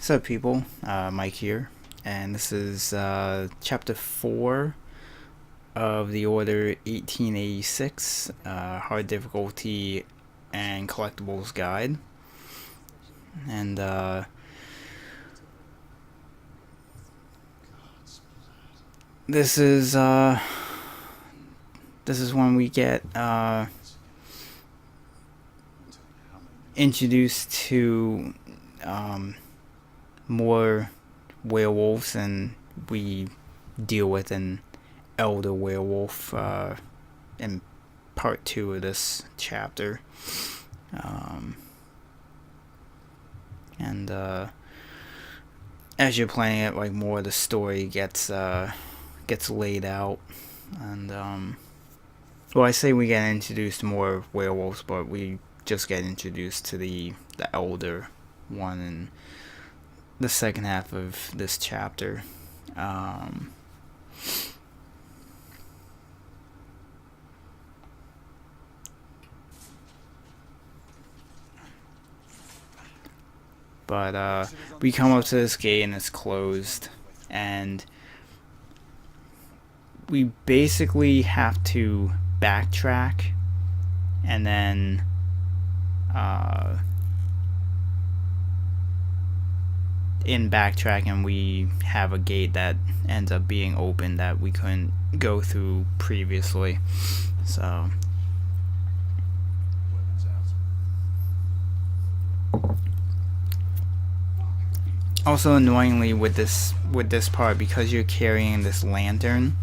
What's up, people? Mike here, and this is chapter 4 of the Order 1886, Hard Difficulty and Collectibles Guide. And this is when we get introduced to more werewolves, and we deal with an elder werewolf in part 2 of this chapter. And as you're playing it, like, more of the story gets laid out, and well, I say we get introduced to more werewolves, but we just get introduced to the elder one in the second half of this chapter. But we come up to this gate and it's closed, and we basically have to backtrack, and then in backtracking we have a gate that ends up being open that we couldn't go through previously. So also, annoyingly, with this part, because you're carrying this lantern,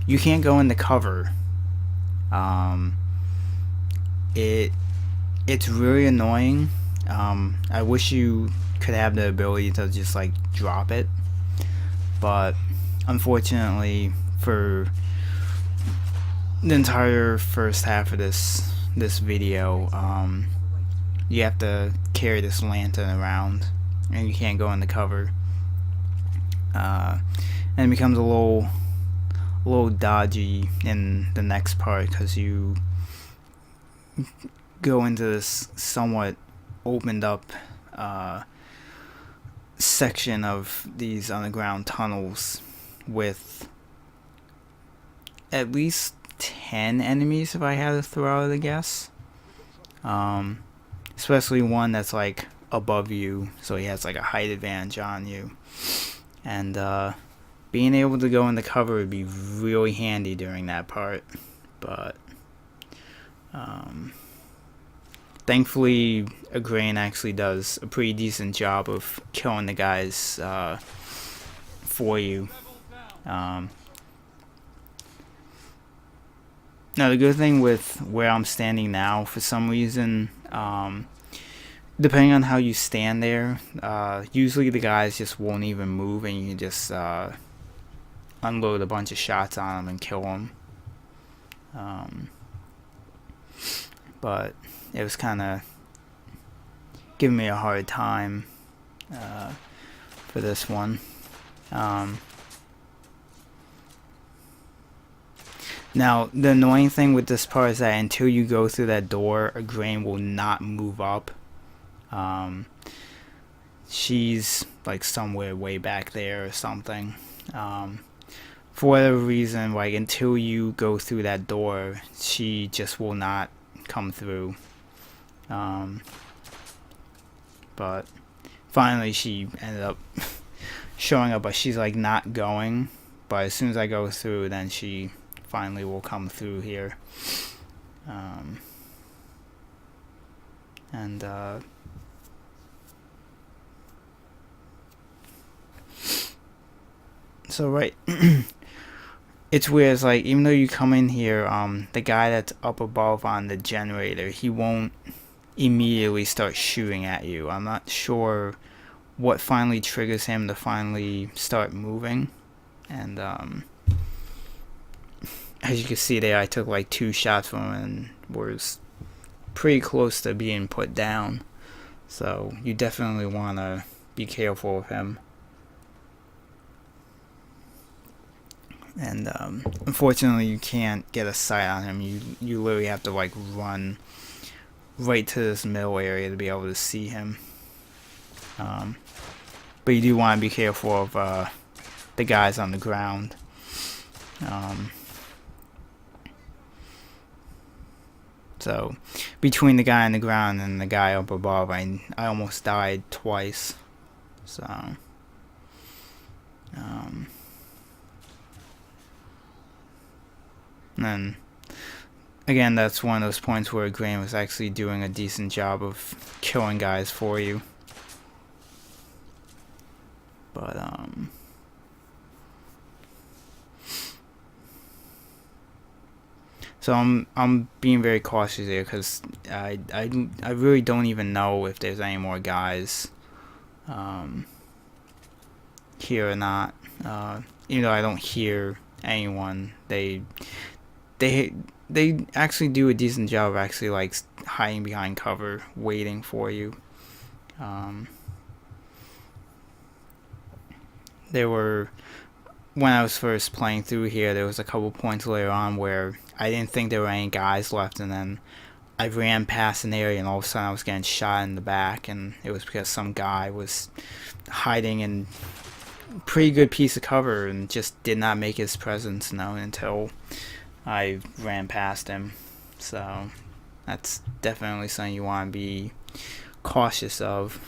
you can't go in the cover. It's really annoying. I wish you could have the ability to just like drop it, but unfortunately, for the entire first half of this video, you have to carry this lantern around, and you can't go in the cover. And it becomes a little dodgy in the next part, because you go into this somewhat opened up section of these underground tunnels with at least 10 enemies, if I had to throw out a guess. Especially one that's like above you, so he has like a height advantage on you, and being able to go in the cover would be really handy during that part. But thankfully, Agrain actually does a pretty decent job of killing the guys for you. Now, the good thing with where I'm standing now, for some reason, depending on how you stand there, usually the guys just won't even move, and you can just unload a bunch of shots on them and kill them. But it was kind of giving me a hard time for this one. Now, the annoying thing with this part is that until you go through that door, a grain will not move up. She's like somewhere way back there or something. For whatever reason, like, until you go through that door, she just will not come through. But finally she ended up showing up, but she's like not going. But as soon as I go through, then she finally will come through here. And so right, it's weird. It's like, even though you come in here, the guy that's up above on the generator, he won't immediately start shooting at you. I'm not sure what finally triggers him to finally start moving. And as you can see there, I took like 2 shots from him and was pretty close to being put down. So you definitely want to be careful of him. And unfortunately, you can't get a sight on him. You literally have to like run right to this middle area to be able to see him. But you do want to be careful of the guys on the ground. So between the guy on the ground and the guy up above, I almost died twice. So and then again, that's one of those points where Graham was actually doing a decent job of killing guys for you. But so I'm being very cautious here because I really don't even know if there's any more guys here or not. Even though I don't hear anyone, they actually do a decent job of actually like hiding behind cover, waiting for you. There were, when I was first playing through here, there was a couple points later on where I didn't think there were any guys left, and then I ran past an area and all of a sudden I was getting shot in the back, and it was because some guy was hiding in a pretty good piece of cover and just did not make his presence known until I ran past him. So that's definitely something you want to be cautious of.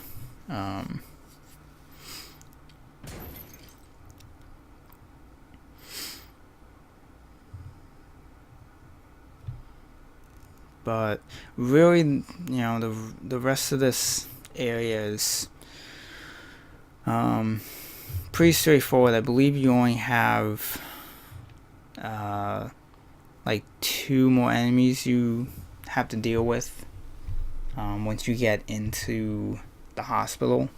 But really, you know, the rest of this area is pretty straightforward. I believe you only have like 2 more enemies you have to deal with once you get into the hospital.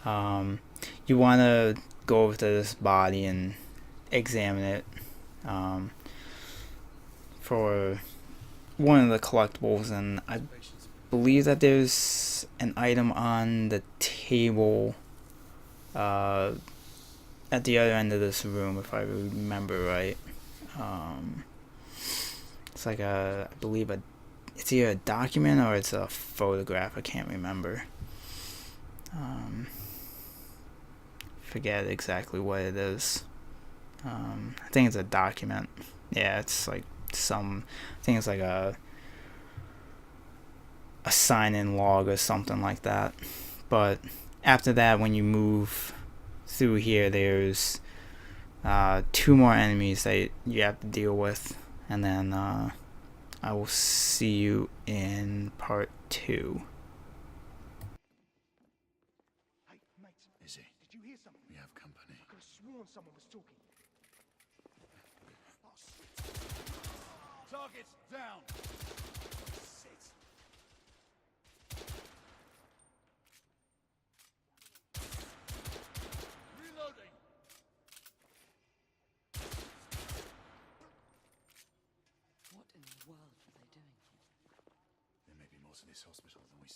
You want to go over to this body and examine it for one of the collectibles, and I believe that there's an item on the table at the other end of this room, if I remember right. It's like I believe it's either a document or it's a photograph. I can't remember. Forget exactly what it is. I think it's a document. Yeah, it's like I think it's like a sign-in log or something like that. But after that, when you move through here, there's 2 more enemies that you have to deal with, and then I will see you in part 2. Hey, mate. Is he? Did you hear something? We have company. I could have sworn someone was talking. Oh, shit. Targets down. Shit. Reloading. What in the world were they doing here? There may be more to this hospital than we